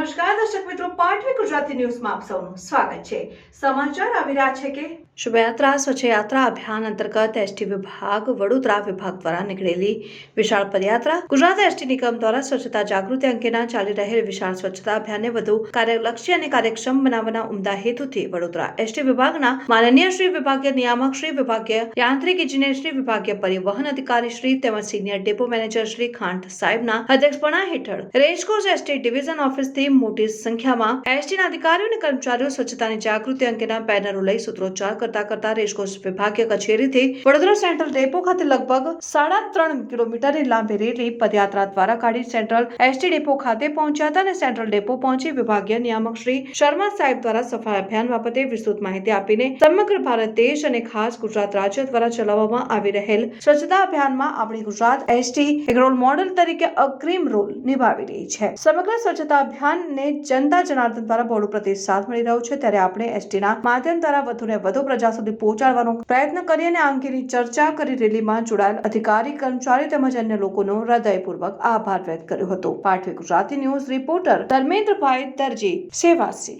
નમસ્કાર દર્શક મિત્રો, પાટવી ગુજરાતી ન્યૂઝમાં આપ સૌનું સ્વાગત છે। સમાચાર આવી રહ્યા છે કે શોભાયાત્રા સ્વચ્છ યાત્રા અભિયાન અંતર્ગત એસટી વિભાગ વડોદરા વિભાગ દ્વારા નીકળેલી વિશાળ પદયાત્રા ગુજરાત એસટી નિગમ દ્વારા સ્વચ્છતા જાગૃતિ અંગેના ચાલી રહેલ વિશાળ સ્વચ્છતા અભિયાનને વધુ કાર્યલક્ષી અને કાર્યક્ષમ બનાવવાના ઉમદા હેતુથી વડોદરા એસટી વિભાગના માનનીય શ્રી વિભાગીય નિયામક શ્રી વિભાગીય યાંત્રિક ઇજનેર શ્રી વિભાગીય પરિવહન અધિકારી શ્રી તેમજ senior depot manager Shri Khant સાહેબના અધ્યક્ષપણા હેઠળ રેસકોર્સ એસટી ડિવિઝન ઓફિસથી મોટી સંખ્યામાં એસટીના અધિકારીઓ અને કર્મચારીઓ સ્વચ્છતાની જાગૃતિ અંગેના બેનરો લઈ સૂત્રોચ્ચાર કરતા રેસકોર્સ વિભાગીય કચેરીથી વડોદરા સેન્ટ્રલ ડેપો ખાતે લગભગ 3.5 કિલોમીટરની લાંબી રેલી પદયાત્રા દ્વારા કાઢી સેન્ટ્રલ એસટી ડેપો ખાતે પહોંચ્યા હતા અને સેન્ટ્રલ ડેપો પહોંચી વિભાગીય નિયામક શ્રી શર્મા સાહેબ દ્વારા સફાઈ અભિયાન બાબતે વિસ્તૃત માહિતી આપીને સમગ્ર ભારત દેશ અને ખાસ ગુજરાત રાજ્ય દ્વારા ચલાવવામાં આવી રહેલ સ્વચ્છતા અભિયાનમાં આપણી ગુજરાત એસટી એક રોલ મોડેલ તરીકે અગ્રીમ રોલ નિભાવી રહી છે। સમગ્ર સ્વચ્છતા અભિયાનને જનતા જનાર્દન દ્વારા બહોળો પ્રતિસાદ મળી રહ્યો છે, ત્યારે આપણે એસટીના માધ્યમ દ્વારા વધુને વધુ પ્રજા સુધી પહોંચાડવાનો પ્રયત્ન કરી અને આ અંગેની ચર્ચા કરી રેલીમાં જોડાયેલ અધિકારી કર્મચારી તેમજ અન્ય લોકોનો હૃદયપૂર્વક આભાર વ્યક્ત કર્યો હતો। પાટવી ગુજરાતી ન્યૂઝ રિપોર્ટર ધર્મેન્દ્રભાઈ દરજી સેવાસી।